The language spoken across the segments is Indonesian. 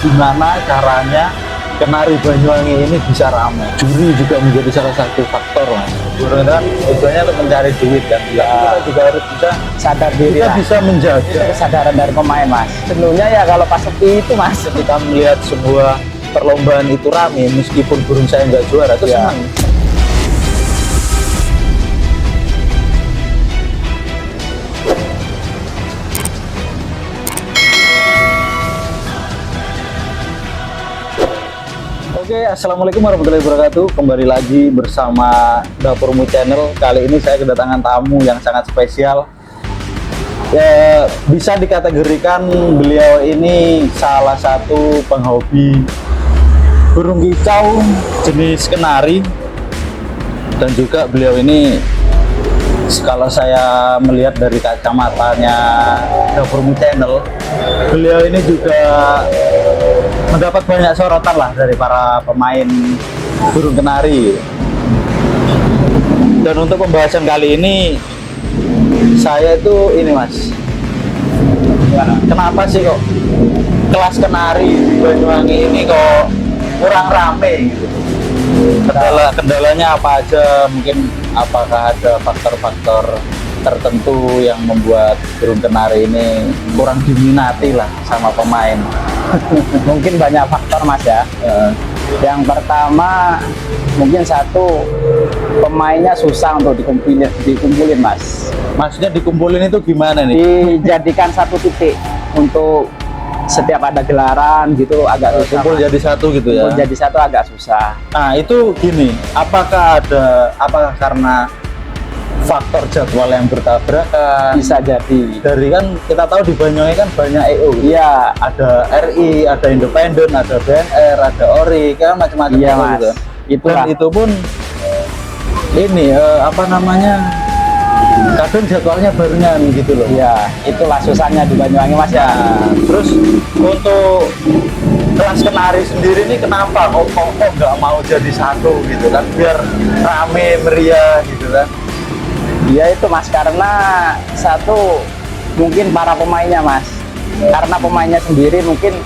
gimana caranya Kenari Banyuwangi ini bisa ramai. Juri juga menjadi salah satu faktor lah. Burung itu kan tujuannya untuk mencari duit kan. Ya. Kita juga harus bisa sadar diri kita lah. bisa menjaga Itu kesadaran dari pemain mas. Sebenarnya ya kalau pas sepi itu mas, ketika melihat sebuah perlombaan itu rame, meskipun burung saya nggak juara, itu Ya. senang. Oke, assalamualaikum warahmatullahi wabarakatuh. Kembali lagi bersama Dapurmu Channel. Kali ini saya kedatangan tamu yang sangat spesial. Ya, bisa dikategorikan beliau ini salah satu penghobi burung kicau jenis kenari, dan juga beliau ini kalau saya melihat dari kacamatanya Dapurmu Channel, beliau ini juga mendapat banyak sorotan lah dari para pemain burung kenari. Dan untuk pembahasan kali ini saya itu ini mas, kenapa sih kok kelas kenari di Banyuwangi ini kok kurang rame gitu? Kendalanya apa aja? Mungkin apakah ada faktor-faktor tertentu yang membuat burung kenari ini kurang diminati lah sama pemain? mungkin banyak faktor mas ya. Yang pertama mungkin satu, pemainnya susah untuk dikumpulin mas. Maksudnya dikumpulin itu gimana nih? Dijadikan satu titik untuk setiap ada gelaran gitu agak susah. Kumpul Mas. jadi satu gitu ya? Kumpul jadi satu agak susah. Nah itu gini, apakah karena faktor jadwal yang bertabrakan? Bisa jadi. Dari kan kita tahu di Banyuwangi kan banyak EO. Iya. Ada RI, ada Independen, ada BNR, ada ORI, kan macam-macam. Iya gitu, mas. gitu. Itulah. Dan itu pun ini apa namanya? Kadang jadwalnya barengan gitu loh. Iya, itulah susahnya di Banyuwangi mas ya. Terus untuk kelas kenari sendiri ini kenapa kok nggak mau jadi satu gitu kan, biar rame meriah gitu kan? Iya itu mas, karena satu mungkin para pemainnya mas, karena pemainnya sendiri mungkin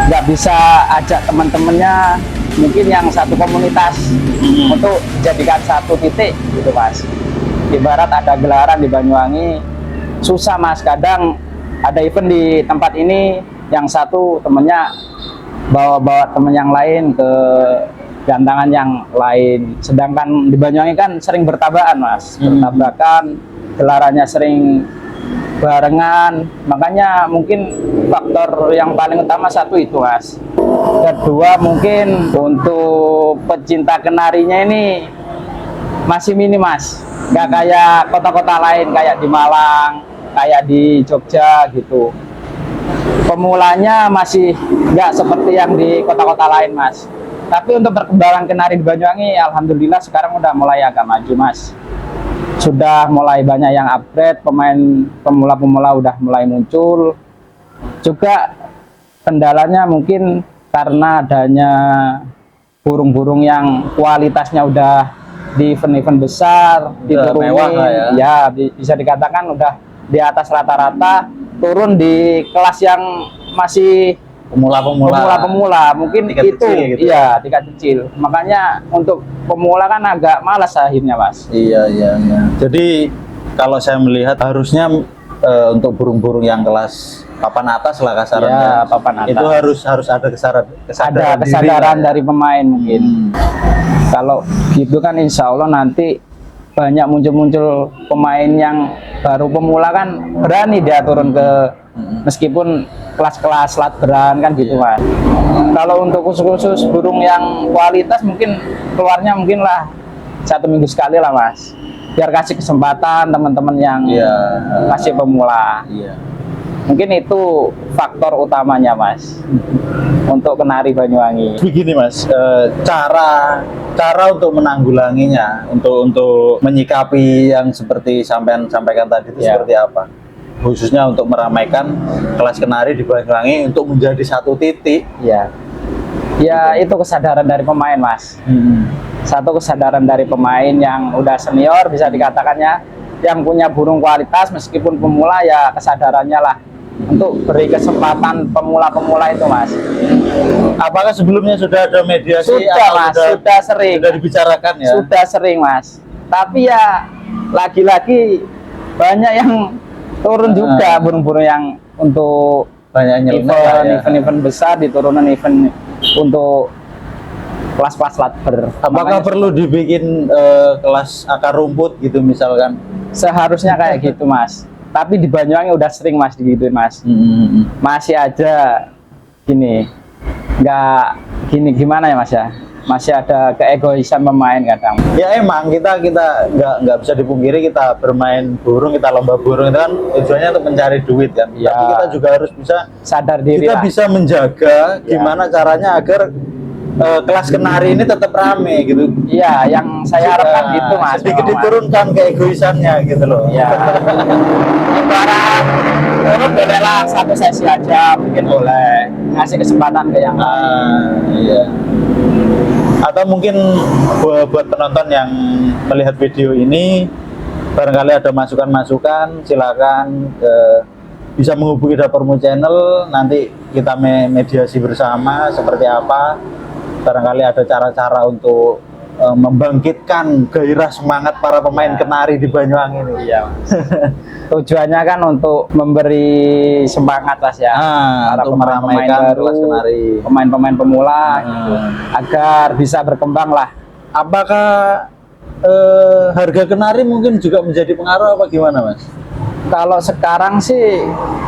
nggak bisa ajak teman-temannya mungkin yang satu komunitas untuk jadikan satu titik gitu mas. Ibarat ada gelaran di Banyuwangi susah mas, kadang ada event di tempat ini yang satu temennya bawa temen yang lain ke gantangan yang lain, sedangkan di Banyuwangi kan sering bertabrakan mas, bertabrakan, gelarannya sering barengan, makanya mungkin faktor yang paling utama satu itu mas. Kedua mungkin untuk pecinta kenarinya ini masih minim mas, nggak kayak kota-kota lain kayak di Malang, kayak di Jogja gitu. Pemulanya masih nggak seperti yang di kota-kota lain mas. Tapi untuk perkembangan kenari di Banyuwangi, alhamdulillah sekarang udah mulai agak maju mas. Sudah mulai banyak yang upgrade, pemain pemula-pemula udah mulai muncul. Juga kendalanya mungkin karena adanya burung-burung yang kualitasnya udah di event-event besar, diturunin, mewah lah ya. Bisa dikatakan udah di atas rata-rata, turun di kelas yang masih pemula mungkin tingkat itu kecil gitu. Iya, tingkat kecil. Makanya untuk pemula kan agak malas akhirnya mas. Iya. Jadi kalau saya melihat harusnya untuk burung-burung yang kelas papan atas lah kasarannya, Ya, papan atas. itu harus ada Ada kesadaran dari pemain mungkin. Kalau gitu kan insya Allah nanti banyak muncul pemain yang baru pemula kan berani dia turun ke meskipun kelas-kelas latberan kan gitu mas. Kalau untuk khusus burung yang kualitas mungkin keluarnya mungkin lah 1 minggu sekali lah mas, biar kasih kesempatan teman-teman yang masih pemula. Mungkin itu faktor utamanya mas untuk kenari Banyuwangi. Begini mas, cara untuk menanggulanginya, untuk menyikapi yang seperti sampean sampaikan tadi itu seperti apa? Khususnya untuk meramaikan kelas kenari di Banyuwangi untuk menjadi satu titik. Ya itu kesadaran dari pemain mas. Satu kesadaran dari pemain yang udah senior bisa dikatakannya, yang punya burung kualitas meskipun pemula ya kesadarannya lah untuk beri kesempatan pemula-pemula itu mas. Apakah sebelumnya sudah ada mediasi? Sudah atau mas, sudah sering. Sudah dibicarakan ya? Sudah sering mas. Tapi ya lagi-lagi banyak yang turun juga burung-burung yang untuk Banyak nyeleneh lah ya. event besar diturunan event untuk kelas-kelas latber. Apakah perlu dibikin kelas akar rumput gitu misalkan? Seharusnya kayak gitu mas. Tapi di Banyuwangi udah sering mas digituin mas. Masih aja gini, nggak gini gimana ya mas ya? Masih ada keegoisan pemain kadang. Ya emang kita nggak bisa dipungkiri, kita bermain burung, kita lomba burung itu kan tujuannya untuk mencari duit kan. Ya. Tapi kita juga harus bisa Sadar diri kita lah. bisa menjaga Ya. gimana caranya agar kelas kenari ini tetap rame gitu. Iya, yang saya harapkan gitu mas. Sedikit memang, Mas. diturunkan keegoisannya gitu loh. Ya. Ibarat turun bolehlah satu sesi aja, mungkin boleh ngasih kesempatan ke yang lain. Iya. Atau mungkin buat penonton yang melihat video ini, barangkali ada masukan-masukan, silakan bisa menghubungi Dapurmu Channel. Nanti kita mediasi bersama seperti apa. Barangkali ada cara-cara untuk membangkitkan gairah semangat para pemain kenari di Banyuwangi ini. Iya. Tujuannya kan untuk memberi semangat mas ya, para untuk pemain-pemain meramaikan baru, kelas kenari. pemain-pemain pemula, gitu, agar bisa berkembang lah. Apakah harga kenari mungkin juga menjadi pengaruh apa gimana mas? Kalau sekarang sih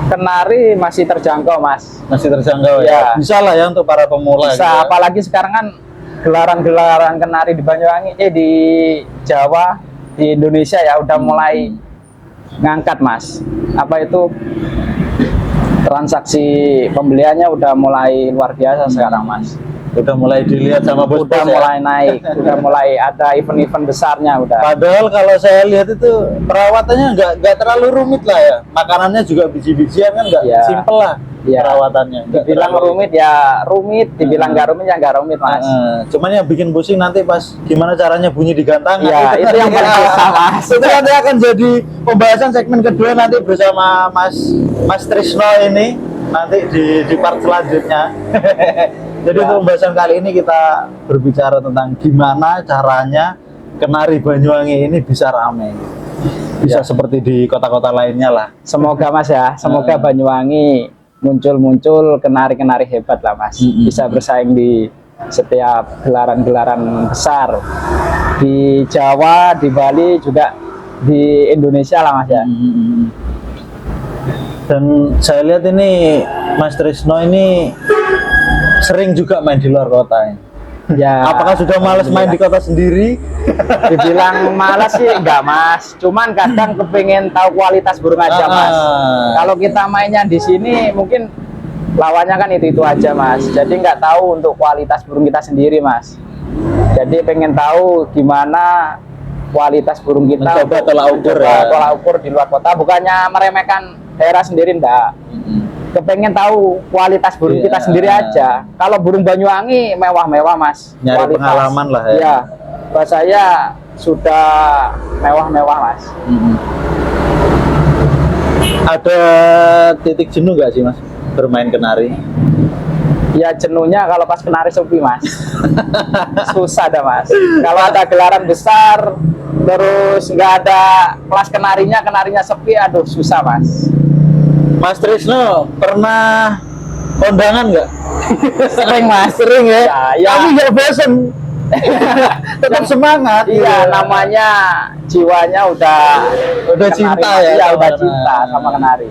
kenari masih terjangkau mas. Masih terjangkau ya? Iya. Bisa lah ya untuk para pemula. Bisa, gitu ya. apalagi sekarang kan gelaran-gelaran kenari di Banyuwangi, di Jawa, di Indonesia ya udah mulai ngangkat mas. Apa itu transaksi pembeliannya udah mulai luar biasa sekarang mas. Udah mulai dilihat sama bos-bos Udah ya? mulai naik, udah mulai ada event-event besarnya udah. Padahal kalau saya lihat itu perawatannya nggak terlalu rumit lah ya. Makanannya juga biji-bijian kan nggak Iya. simple lah Iya. perawatannya. Nggak Dibilang terlalu- rumit ya rumit, dibilang nggak rumit ya nggak rumit mas. Cuman yang bikin pusing nanti pas gimana caranya bunyi di gantangan. Iya, itu yang paling susah, Mas. Itu nanti akan jadi pembahasan segmen kedua nanti bersama Mas Trisno ini nanti di part selanjutnya. Jadi Ya. untuk pembahasan kali ini kita berbicara tentang gimana caranya kenari Banyuwangi ini bisa ramai. Bisa Ya. seperti di kota-kota lainnya lah. Semoga mas ya, semoga Ah. Banyuwangi muncul kenari-kenari hebat lah mas. Bisa bersaing di setiap gelaran-gelaran besar di Jawa, di Bali juga di Indonesia lah mas ya. Dan saya lihat ini Mas Trisno ini sering juga main di luar kota ya. Ya. Apakah sudah males main di kota sendiri? Dibilang malas sih enggak mas, cuman kadang kepingin tahu kualitas burung aja mas. Kalau kita mainnya di sini mungkin lawannya kan itu aja mas, jadi nggak tahu untuk kualitas burung kita sendiri mas. Jadi pengen tahu gimana kualitas burung kita, Mencoba tolak ukur ya. tolak ukur di luar kota, bukannya meremehkan daerah sendiri enggak. Kepengen tahu kualitas burung Iya. kita sendiri aja. Kalau burung Banyuwangi mewah-mewah mas, Nyari pengalaman lah ya. Iya, buat saya sudah mewah-mewah mas. Ada titik jenuh nggak sih Mas bermain kenari? Ya jenuhnya kalau pas kenari sepi mas. Susah dah mas. Kalau ada gelaran besar terus nggak ada kelas kenarinya sepi, aduh susah mas. Mas Trisno pernah kondangan nggak? Sering mas. Sering ya? Ya. Tapi nggak bosen. Tetap semangat. Iya, gitu. namanya jiwanya udah Udah kenari, cinta Mas. ya Iya, sama udah kenari. cinta sama kenari.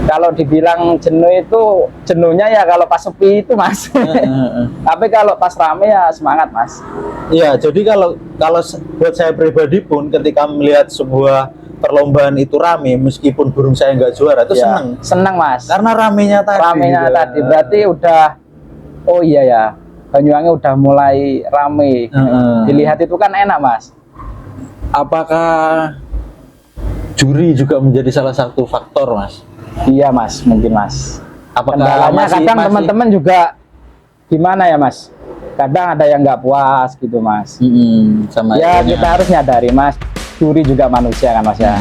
Kalau dibilang jenuh itu jenuhnya ya kalau pas sepi itu mas. Tapi kalau pas rame ya semangat mas. Iya, jadi kalau buat saya pribadi pun ketika melihat sebuah perlombaan itu rame, meskipun burung saya nggak juara, itu Ya, seneng. seneng mas. Karena ramenya tadi. Ramenya gitu. tadi berarti udah, oh iya ya, Banyuwangi udah mulai rame. Dilihat itu kan enak mas. Apakah juri juga menjadi salah satu faktor, Mas? Iya mas, mungkin mas. Apakah Kendalanya kadang masih- teman-teman juga gimana ya mas? Kadang ada yang nggak puas gitu mas. sama Ya itunya. kita harus nyadari mas. juri juga manusia kan Mas ya.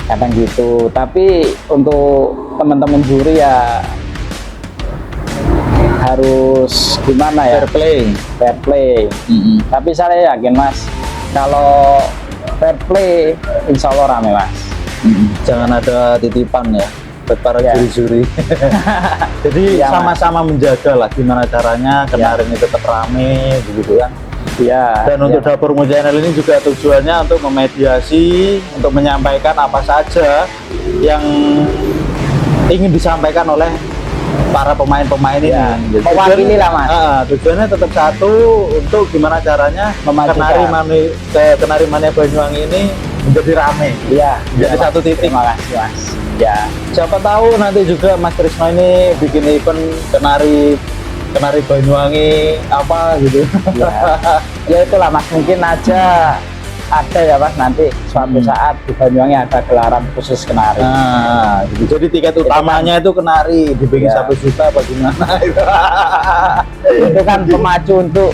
Kadang gitu. Tapi untuk teman-teman juri ya harus gimana ya? Fair play. Fair play. Tapi saya yakin Mas, kalau fair play insya Allah rame Mas. Jangan ada titipan ya buat para Ya. juri-juri. Jadi Iya, Mas. sama-sama menjaga lah gimana caranya kenari ini tetap rame begitu kan. Iya. Dan untuk iya. Dapur Mu Channel ini juga tujuannya untuk memediasi, untuk menyampaikan apa saja yang ingin disampaikan oleh para pemain-pemain ini. Ya, Jadi mewakili lah, Mas. tujuannya tetap satu, untuk gimana caranya Memajukan. kenari mania Banyuwangi ini menjadi rame. Iya. Jadi Mas. satu titik. Terima kasih Mas. Ya. Siapa tahu nanti juga Mas Trisno ini bikin event kenari Banyuwangi apa gitu. Ya. Ya itulah Mas, mungkin aja ada ya Mas nanti suatu saat di Banyuwangi ada gelaran khusus kenari. Nah, gitu. Jadi tiket utamanya itu kenari, dibikin Ya. 1 juta apa gimana? Itu kan pemacu untuk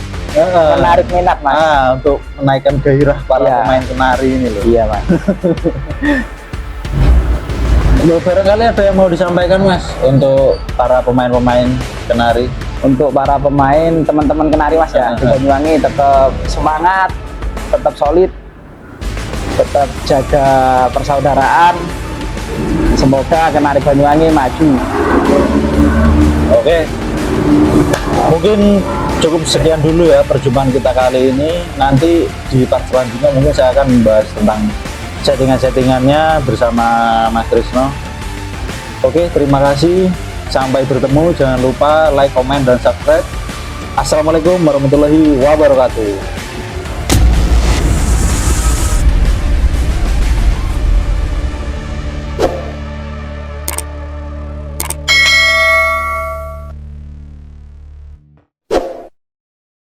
menarik minat Mas. Untuk menaikkan gairah para Iya. pemain kenari ini loh. Iya Mas. Loh, barangkali ada yang mau disampaikan Mas untuk para pemain-pemain kenari. Untuk para pemain, teman-teman kenari Mas ya, di Banyuwangi tetap semangat, tetap solid, tetap jaga persaudaraan. Semoga kenari Banyuwangi maju. Oke. Mungkin cukup sekian dulu ya perjumpaan kita kali ini. Nanti di part selanjutnya mungkin saya akan membahas tentang settingan-settingannya bersama Mas Trisno. Oke, terima kasih. Sampai bertemu. Jangan lupa like, comment, dan subscribe. Assalamualaikum warahmatullahi wabarakatuh.